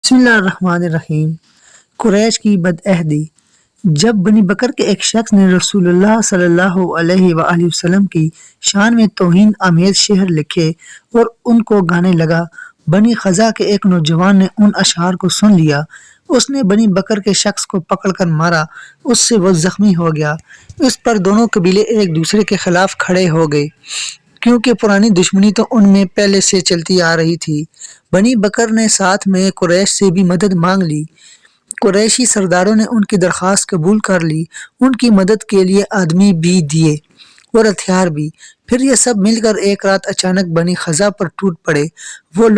بسم اللہ الرحمن الرحیم۔ قریش کی بدعہدی۔ جب بنی بکر کے ایک شخص نے رسول اللہ صلی اللہ علیہ وآلہ وسلم کی شان میں توہین آمیز شعر لکھے اور ان کو گانے لگا، بنی خزاع کے ایک نوجوان نے ان اشعار کو سن لیا۔ اس نے بنی بکر کے شخص کو پکڑ کر مارا، اس سے وہ زخمی ہو گیا۔ اس پر دونوں قبیلے ایک دوسرے کے خلاف کھڑے ہو گئے، کیونکہ پرانی دشمنی تو ان میں پہلے سے چلتی آ رہی تھی۔ بنی بکر نے ساتھ میں قریش سے بھی مدد مانگ لی۔ قریشی سرداروں نے ان کی درخواست قبول کر لی، ان کی مدد کے لیے آدمی بھی دیے اور ہتھیار بھی۔ پھر یہ سب مل کر ایک رات اچانک بنی خزاع پر ٹوٹ پڑے۔ وہ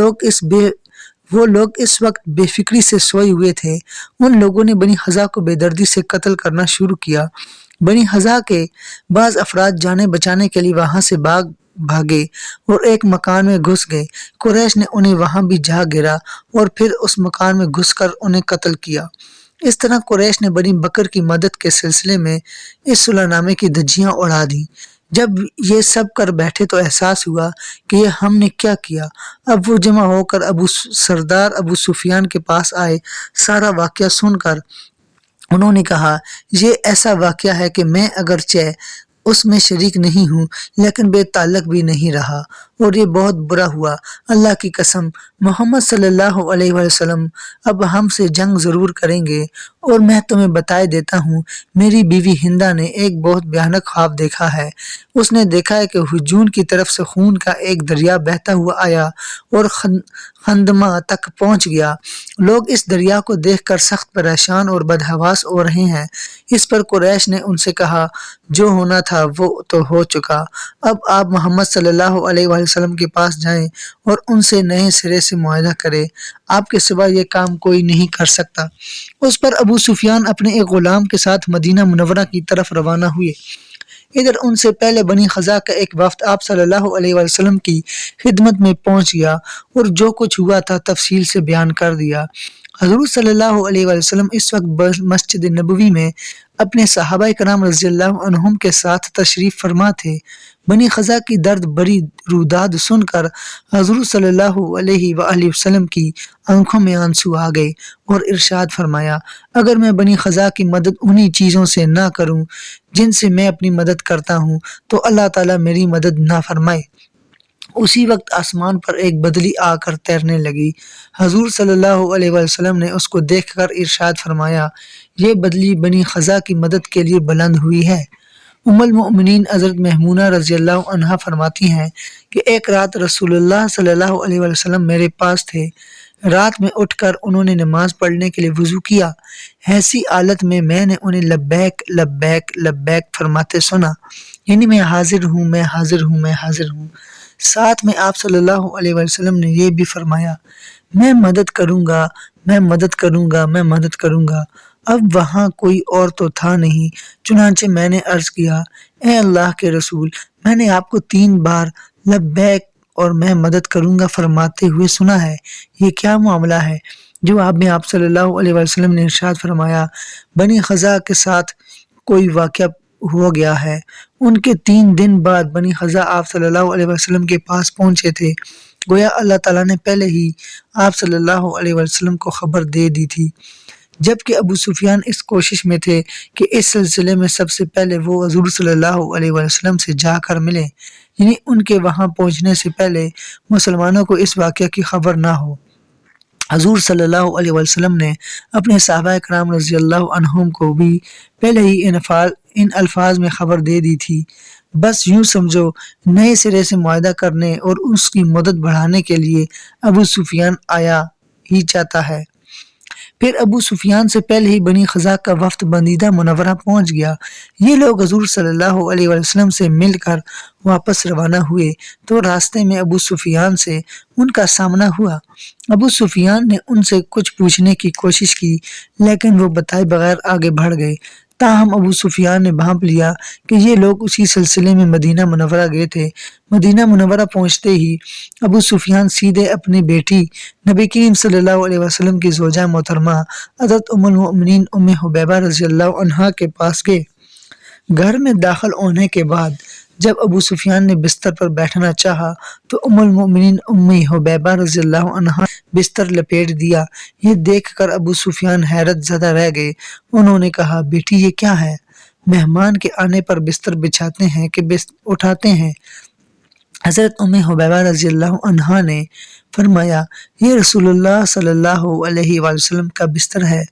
لوگ اس وقت بے فکری سے سوئے ہوئے تھے۔ ان لوگوں نے بنی خزاع کو بے دردی سے قتل کرنا شروع کیا۔ بنی خزاع کے بعض افراد جانیں بچانے کے لیے وہاں سے بھاگے اور ایک مکان میں گھس گئے۔ قریش نے انہیں وہاں بھی جا گھیرا اور پھر اس مکان میں گھس کر انہیں قتل کیا۔ اس طرح قریش نے بنی بکر کی مدد کے سلسلے میں اس صلح نامے کی دھجیاں اڑا دیں۔ جب یہ سب کر بیٹھے تو احساس ہوا کہ یہ ہم نے کیا کیا۔ اب وہ جمع ہو کر سردار ابو سفیان کے پاس آئے۔ سارا واقعہ سن کر انہوں نے کہا، یہ ایسا واقعہ ہے کہ میں اگرچہ اس میں شریک نہیں ہوں لیکن بے تعلق بھی نہیں رہا، اور یہ بہت برا ہوا۔ اللہ کی قسم، محمد صلی اللہ علیہ وسلم اب ہم سے جنگ ضرور کریں گے، اور میں تمہیں بتائے دیتا ہوں، میری بیوی ہندہ نے ایک بہت بھیانک خواب دیکھا ہے۔ اس نے دیکھا ہے کہ ہجون کی طرف سے خون کا ایک دریا بہتا ہوا آیا اور خندمہ تک پہنچ گیا۔ لوگ اس دریا کو دیکھ کر سخت پریشان اور بدحواس ہو رہے ہیں۔ اس پر قریش نے ان سے کہا، جو ہونا تھا وہ تو ہو چکا، اب آپ محمد صلی اللہ علیہ وسلم کے پاس جائیں اور ان سے نئے سرے سے معاہدہ کریں، آپ کے سوا یہ کام کوئی نہیں کر سکتا۔ اس پر ابو سفیان اپنے ایک غلام کے ساتھ مدینہ منورہ کی طرف روانہ ہوئے۔ ادھر ان سے پہلے بنی خزاع کا ایک وفد آپ صلی اللہ علیہ وسلم کی خدمت میں پہنچ گیا اور جو کچھ ہوا تھا تفصیل سے بیان کر دیا۔ حضور صلی اللہ علیہ وسلم اس وقت مسجد نبوی میں اپنے صحابہ کرام رضی اللہ عنہم کے ساتھ تشریف فرما تھے۔ بنی خزاع کی درد بری روداد سن کر حضور صلی اللہ علیہ وآلہ وسلم کی آنکھوں میں آنسو آ گئے اور ارشاد فرمایا، اگر میں بنی خزاع کی مدد انہی چیزوں سے نہ کروں جن سے میں اپنی مدد کرتا ہوں تو اللہ تعالیٰ میری مدد نہ فرمائے۔ اسی وقت آسمان پر ایک بدلی آ کر تیرنے لگی۔ حضور صلی اللہ علیہ وسلم نے اس کو دیکھ کر ارشاد فرمایا، یہ بدلی بنی خزاع کی مدد کے لیے بلند ہوئی ہے۔ ام المؤمنین حضرت میمونہ رضی اللہ عنہا فرماتی ہیں کہ ایک رات رسول اللہ صلی اللہ علیہ وسلم میرے پاس تھے۔ رات میں اٹھ کر انہوں نے نماز پڑھنے کے لیے وضو کیا۔ ایسی حالت میں نے انہیں لبیک لبیک لبیک فرماتے سنا، یعنی میں حاضر ہوں، میں حاضر ہوں، میں حاضر ہوں۔ ساتھ میں آپ صلی اللہ علیہ وسلم نے یہ بھی فرمایا، میں مدد کروں گا، میں مدد کروں گا، میں مدد کروں گا۔ اب وہاں کوئی اور تو تھا نہیں، چنانچہ میں نے عرض کیا، اے اللہ کے رسول، میں نے آپ کو 3 بار لبیک اور میں مدد کروں گا فرماتے ہوئے سنا ہے، یہ کیا معاملہ ہے؟ جواب میں آپ صلی اللہ علیہ وسلم نے ارشاد فرمایا، بنی خزاع کے ساتھ کوئی واقعہ ہو گیا ہے۔ ان کے 3 دن بعد بنی خزاع آپ صلی اللہ علیہ وسلم کے پاس پہنچے تھے، گویا اللہ تعالیٰ نے پہلے ہی آپ صلی اللہ علیہ وسلم کو خبر دے دی تھی۔ جبکہ ابو سفیان اس کوشش میں تھے کہ اس سلسلے میں سب سے پہلے وہ حضور صلی اللہ علیہ وسلم سے جا کر ملیں، یعنی ان کے وہاں پہنچنے سے پہلے مسلمانوں کو اس واقعہ کی خبر نہ ہو۔ حضور صلی اللہ علیہ وسلم نے اپنے صحابہ کرام رضی اللہ عنہم کو بھی پہلے ہی ان الفاظ میں خبر دے دی تھی، بس یوں سمجھو نئے سرے سے معاہدہ کرنے اور اس کی مدد بڑھانے کے لیے ابو سفیان آیا ہی چاہتا ہے۔ پھر ابو سفیان سے پہلے ہی بنی خزاع کا وفد مدینہ منورہ پہنچ گیا۔ یہ لوگ حضور صلی اللہ علیہ وسلم سے مل کر واپس روانہ ہوئے تو راستے میں ابو سفیان سے ان کا سامنا ہوا۔ ابو سفیان نے ان سے کچھ پوچھنے کی کوشش کی لیکن وہ بتائے بغیر آگے بڑھ گئے۔ تاہم ابو سفیان نے بھانپ لیا کہ یہ لوگ اسی سلسلے میں مدینہ منورہ گئے تھے۔ مدینہ منورہ پہنچتے ہی ابو سفیان سیدھے اپنی بیٹی نبی کریم صلی اللہ علیہ وسلم کی زوجہ محترمہ حضرت ام المؤمنین ام حبیبہ رضی اللہ عنہا کے پاس گئے۔ گھر میں داخل ہونے کے بعد جب ابو سفیان نے بستر پر بیٹھنا چاہا تو ام المؤمنین امی حبیبہ رضی اللہ عنہا نے بستر لپیٹ دیا۔ یہ دیکھ کر ابو سفیان حیرت زدہ رہ گئے۔ انہوں نے کہا، بیٹی یہ کیا ہے؟ مہمان کے آنے پر بستر بچھاتے ہیں کہ اٹھاتے ہیں؟ حضرت ام حبیبہ رضی اللہ عنہا نے فرمایا، یہ رسول اللہ صلی اللہ علیہ وآلہ وسلم کا بستر ہے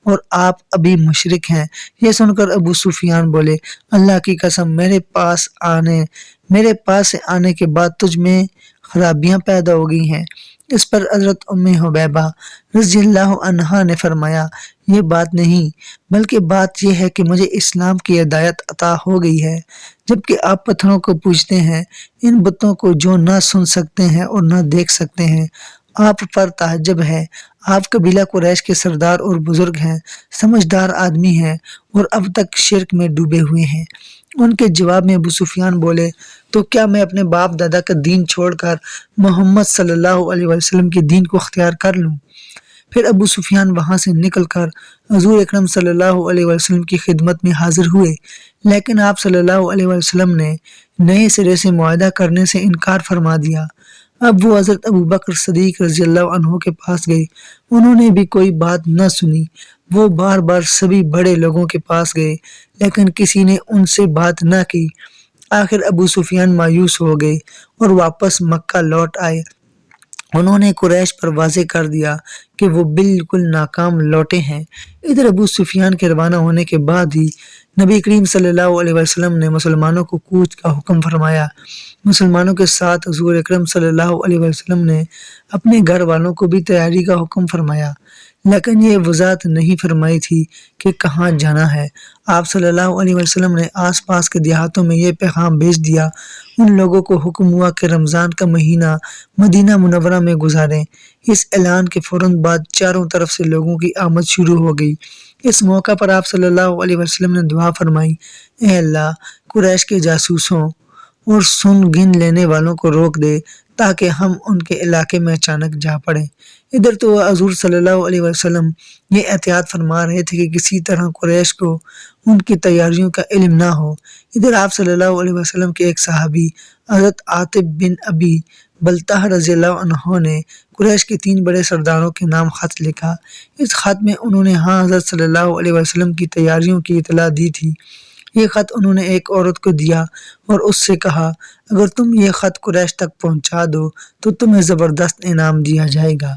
اور آپ ابھی مشرک ہیں۔ یہ سن کر ابو سفیان بولے، اللہ کی قسم، میرے پاس سے آنے کے بعد تجھ میں خرابیاں پیدا ہو گئی ہیں۔ اس پر حضرت ام حبیبہ رضی اللہ عنہا نے فرمایا، یہ بات نہیں، بلکہ بات یہ ہے کہ مجھے اسلام کی ہدایت عطا ہو گئی ہے، جبکہ آپ پتھروں کو پوجتے ہیں، ان بتوں کو جو نہ سن سکتے ہیں اور نہ دیکھ سکتے ہیں۔ آپ پر تعجب ہے، آپ قبیلہ قریش کے سردار اور بزرگ ہیں، سمجھدار آدمی ہیں اور اب تک شرک میں ڈوبے ہوئے ہیں۔ ان کے جواب میں ابو سفیان بولے، تو کیا میں اپنے باپ دادا کا دین چھوڑ کر محمد صلی اللہ علیہ وسلم کے دین کو اختیار کر لوں؟ پھر ابو سفیان وہاں سے نکل کر حضور اکرم صلی اللہ علیہ وسلم کی خدمت میں حاضر ہوئے، لیکن آپ صلی اللہ علیہ وسلم نے نئے سرے سے معاہدہ کرنے سے انکار فرما دیا۔ اب وہ حضرت ابوبکر صدیق رضی اللہ عنہ کے پاس گئے، انہوں نے بھی کوئی بات نہ سنی۔ وہ بار بار سبھی بڑے لوگوں کے پاس گئے، لیکن کسی نے ان سے بات نہ کی۔ آخر ابو سفیان مایوس ہو گئے اور واپس مکہ لوٹ آئے۔ انہوں نے قریش پر واضح کر دیا کہ وہ بالکل ناکام لوٹے ہیں۔ ادھر ابو سفیان کے روانہ ہونے کے بعد ہی نبی کریم صلی اللہ علیہ وسلم نے مسلمانوں کو کوچ کا حکم فرمایا۔ مسلمانوں کے ساتھ حضور اکرم صلی اللہ علیہ وسلم نے اپنے گھر والوں کو بھی تیاری کا حکم فرمایا، لیکن یہ وضاحت نہیں فرمائی تھی کہ کہاں جانا ہے۔ آپ صلی اللہ علیہ وسلم نے آس پاس کے دیہاتوں میں یہ پیغام بھیج دیا۔ ان لوگوں کو حکم ہوا کہ رمضان کا مہینہ مدینہ منورہ میں گزاریں۔ اس اعلان کے فوراً بعد چاروں طرف سے لوگوں کی آمد شروع ہو گئی۔ اس موقع پر آپ صلی اللہ علیہ وسلم نے دعا فرمائی، اے اللہ، قریش کے جاسوسوں اور سن گن لینے والوں کو روک دے تاکہ ہم ان کے علاقے میں اچانک جا پڑیں۔ ادھر تو حضور صلی اللہ علیہ وسلم یہ احتیاط فرما رہے تھے کہ کسی طرح قریش کو ان کی تیاریوں کا علم نہ ہو۔ ادھر آپ صلی اللہ علیہ وسلم کے ایک صحابی حضرت عاطب بن ابی بلتہ رضی اللہ عنہ نے قریش کے 3 بڑے سرداروں کے نام خط لکھا۔ اس خط میں انہوں نے حضرت صلی اللہ علیہ وسلم کی تیاریوں کی اطلاع دی تھی۔ یہ خط انہوں نے ایک عورت کو دیا اور اس سے کہا، اگر تم یہ خط قریش تک پہنچا دو تو تمہیں زبردست انعام دیا جائے گا۔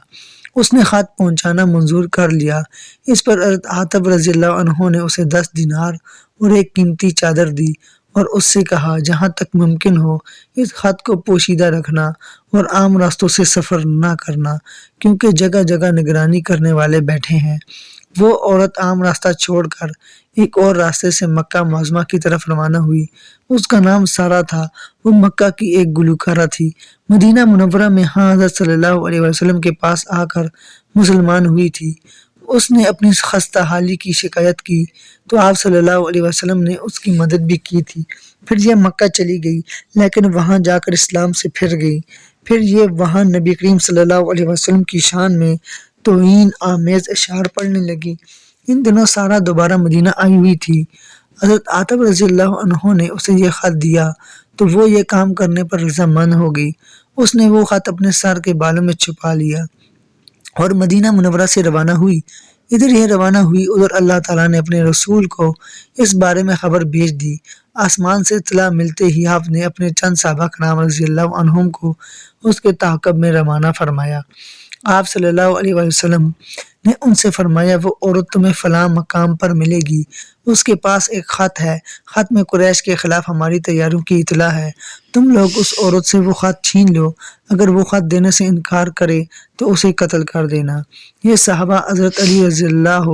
اس نے خط پہنچانا منظور کر لیا۔ اس پر حضرت عاطب رضی اللہ عنہ نے اسے 10 دینار اور ایک قیمتی چادر دی اور اس سے کہا، جہاں تک ممکن ہو اس خط کو پوشیدہ رکھنا اور عام راستوں سے سفر نہ کرنا، کیونکہ جگہ جگہ نگرانی کرنے والے بیٹھے ہیں۔ وہ عورت عام راستہ چھوڑ کر ایک اور راستے سے مکہ معظمہ کی طرف روانہ ہوئی۔ اس کا نام سارا تھا، وہ مکہ کی ایک گلوکارہ تھی۔ مدینہ منورہ میں حضرت صلی اللہ علیہ وسلم کے پاس آ کر مسلمان ہوئی تھی۔ اس نے اپنی خستہ حالی کی شکایت کی تو آپ صلی اللہ علیہ وسلم نے اس کی مدد بھی کی تھی۔ پھر یہ مکہ چلی گئی، لیکن وہاں جا کر اسلام سے پھر گئی۔ پھر یہ وہاں نبی کریم صلی اللہ علیہ وسلم کی شان میں توہین آمیز اشعار پڑھنے لگی۔ ان دنوں سارا دوبارہ مدینہ آئی ہوئی تھی۔ حضرت عاطب رضی اللہ عنہ نے اسے یہ خط دیا تو وہ یہ کام کرنے پر رضامند ہو گئی۔ اس نے وہ خط اپنے سر کے بالوں میں چھپا لیا اور مدینہ منورہ سے روانہ ہوئی۔ ادھر یہ روانہ ہوئی، ادھر اللہ تعالیٰ نے اپنے رسول کو اس بارے میں خبر بھیج دی۔ آسمان سے اطلاع ملتے ہی آپ نے اپنے چند صحابہ کرام رضی اللہ عنہم کو اس کے تعاقب میں روانہ فرمایا۔ آپ صلی اللہ علیہ وسلم نے ان سے فرمایا، وہ عورت تمہیں فلاں مقام پر ملے گی، اس کے پاس ایک خط ہے، خط میں قریش کے خلاف ہماری تیاریوں کی اطلاع ہے، تم لوگ اس عورت سے وہ خط چھین لو، اگر وہ خط دینے سے انکار کرے تو اسے قتل کر دینا۔ یہ صحابہ حضرت علی رضی اللہ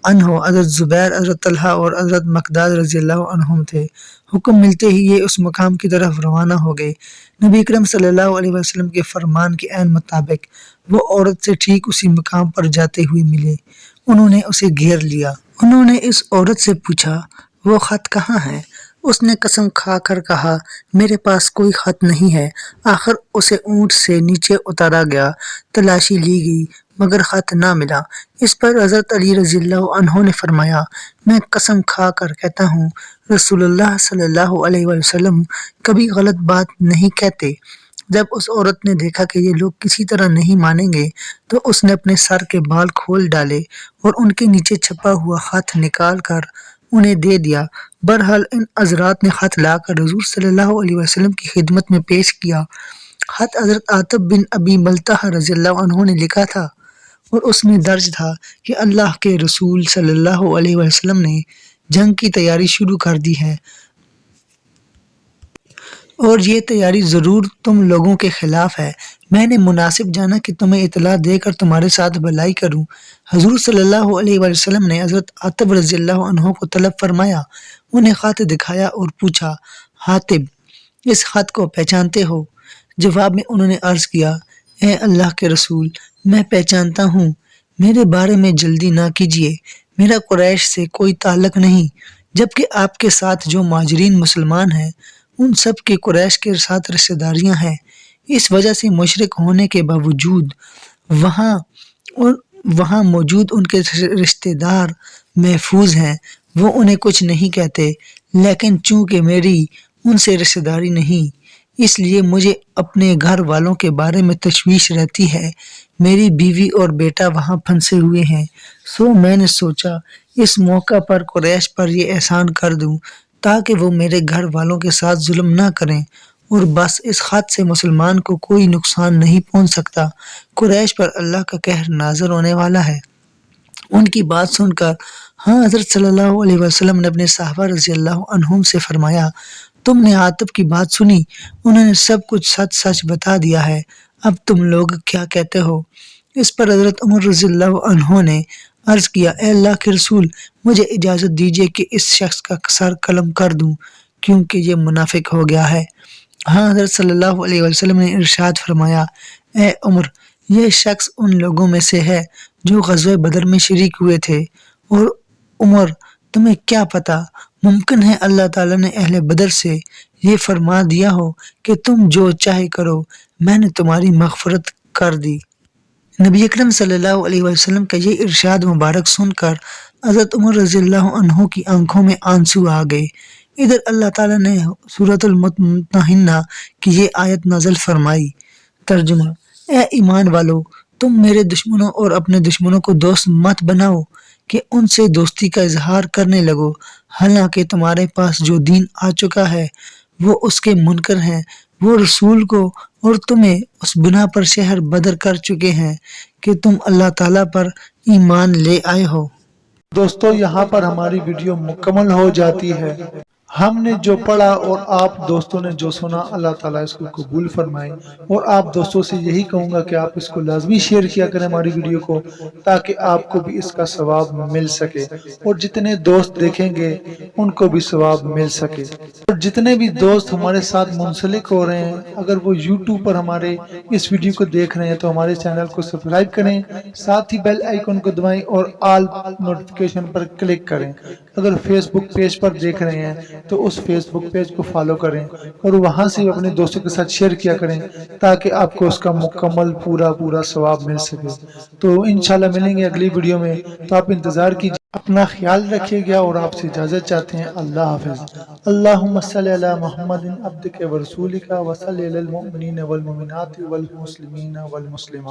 عنہ، حضرت زبیر، حضرت طلحہ اور حضرت مقداد رضی اللہ عنہم تھے۔ حکم ملتے ہی یہ اس مقام کی طرف روانہ ہو گئے۔ نبی اکرم صلی اللہ علیہ وسلم کے فرمان کے عین مطابق وہ عورت سے ٹھیک اسی مقام پر جاتے ہوئے ملے۔ انہوں نے اسے گھیر لیا۔ انہوں نے اس عورت سے پوچھا، وہ خط کہاں ہے؟ اس نے قسم کھا کر کہا، میرے پاس کوئی خط نہیں ہے۔ آخر اسے اونٹ سے نیچے اتارا گیا، تلاشی لی گئی، مگر خط نہ ملا۔ اس پر حضرت علی رضی اللہ عنہ نے فرمایا، میں قسم کھا کر کہتا ہوں رسول اللہ صلی اللہ علیہ وآلہ وسلم کبھی غلط بات نہیں کہتے۔ جب اس عورت نے دیکھا کہ یہ لوگ کسی طرح نہیں مانیں گے تو اس نے اپنے سر کے بال کھول ڈالے اور ان کے نیچے چھپا ہوا خط نکال کر انہیں دے دیا۔ بہرحال ان حضرات نے خط لا کر حضور صلی اللہ علیہ وسلم کی خدمت میں پیش کیا۔ خط حضرت عاطب بن ابی ملطہ رضی اللہ عنہ نے لکھا تھا اور اس میں درج تھا کہ اللہ کے رسول صلی اللہ علیہ وسلم نے جنگ کی تیاری شروع کر دی ہے اور یہ تیاری ضرور تم لوگوں کے خلاف ہے۔ میں نے مناسب جانا کہ تمہیں اطلاع دے کر تمہارے ساتھ بھلائی کروں۔ حضور صلی اللہ علیہ وآلہ وسلم نے حضرت عاطب رضی اللہ عنہ کو طلب فرمایا، انہیں خط دکھایا اور پوچھا، عاطب اس خط کو پہچانتے ہو؟ جواب میں انہوں نے عرض کیا، اے اللہ کے رسول میں پہچانتا ہوں، میرے بارے میں جلدی نہ کیجیے، میرا قریش سے کوئی تعلق نہیں، جبکہ آپ کے ساتھ جو مہاجرین مسلمان ہیں ان سب کے قریش کے ساتھ رشتہ داریاں ہیں، اس وجہ سے مشرک ہونے کے باوجود وہاں موجود ان کے رشتہ دار محفوظ ہیں، وہ انہیں کچھ نہیں کہتے، لیکن چونکہ میری ان سے رشتہ داری نہیں اس لیے مجھے اپنے گھر والوں کے بارے میں تشویش رہتی ہے، میری بیوی اور بیٹا وہاں پھنسے ہوئے ہیں، سو میں نے سوچا اس موقع پر قریش پر یہ احسان کر دوں تاکہ وہ میرے گھر والوں کے ساتھ ظلم نہ کریں، اور بس اس خط سے مسلمان کو کوئی نقصان نہیں پہنچ سکتا، قریش پر اللہ کا قہر نازل ہونے والا ہے۔ ان کی بات سن کر حضرت صلی اللہ علیہ وسلم نے اپنے صحابہ رضی اللہ عنہم سے فرمایا، تم نے عاطب کی بات سنی، انہوں نے سب کچھ سچ سچ بتا دیا ہے، اب تم لوگ کیا کہتے ہو؟ اس پر حضرت عمر رضی اللہ عنہ نے عرض کیا، اے اللہ کے رسول مجھے اجازت دیجیے کہ اس شخص کا سر قلم کر دوں کیونکہ یہ منافق ہو گیا ہے۔ حضرت صلی اللہ علیہ وسلم نے ارشاد فرمایا، اے عمر یہ شخص ان لوگوں میں سے ہے جو غزوہ بدر میں شریک ہوئے تھے، اور عمر تمہیں کیا پتا، ممکن ہے اللہ تعالیٰ نے اہل بدر سے یہ فرما دیا ہو کہ تم جو چاہے کرو، میں نے تمہاری مغفرت کر دی۔ نبی اکرم صلی اللہ علیہ وسلم کا یہ ارشاد مبارک سن کر حضرت عمر رضی اللہ عنہ کی آنکھوں میں آنسو آ گئے۔ ادھر اللہ تعالیٰ نے سورۃ الممتحنہ کی یہ آیت نازل فرمائی۔ ترجمہ، اے ایمان والو تم میرے دشمنوں اور اپنے دشمنوں کو دوست مت بناؤ کہ ان سے دوستی کا اظہار کرنے لگو، حالانکہ تمہارے پاس جو دین آ چکا ہے وہ اس کے منکر ہیں، وہ رسول کو اور تمہیں اس بنا پر شہر بدر کر چکے ہیں کہ تم اللہ تعالیٰ پر ایمان لے آئے ہو۔ دوستو یہاں پر ہماری ویڈیو مکمل ہو جاتی ہے۔ ہم نے جو پڑھا اور آپ دوستوں نے جو سنا، اللہ تعالیٰ اس کو قبول فرمائے، اور آپ دوستوں سے یہی کہوں گا کہ آپ اس کو لازمی شیئر کیا کریں ہماری ویڈیو کو، تاکہ آپ کو بھی اس کا ثواب مل سکے اور جتنے دوست دیکھیں گے ان کو بھی ثواب مل سکے۔ اور جتنے بھی دوست ہمارے ساتھ منسلک ہو رہے ہیں، اگر وہ یوٹیوب پر ہمارے اس ویڈیو کو دیکھ رہے ہیں تو ہمارے چینل کو سبسکرائب کریں، ساتھ ہی بیل آئیکن کو دبائیں اور آل نوٹیفیکیشن پر کلک کریں۔ اگر فیس بک پیج پر دیکھ رہے ہیں تو اس فیس بک پیج کو فالو کریں اور وہاں سے اپنے دوستوں کے ساتھ شیئر کیا کریں تاکہ آپ کو اس کا مکمل پورا ثواب مل سکے۔ تو انشاءاللہ ملیں گے اگلی ویڈیو میں، تو آپ انتظار کیجیے۔ اپنا خیال رکھیے گا اور آپ سے اجازت چاہتے ہیں۔ اللہ حافظ۔ اللہم صلی علی محمد عبدک ورسولک وصلی علی المؤمنین والمؤمنات والمسلمین والمسلمات۔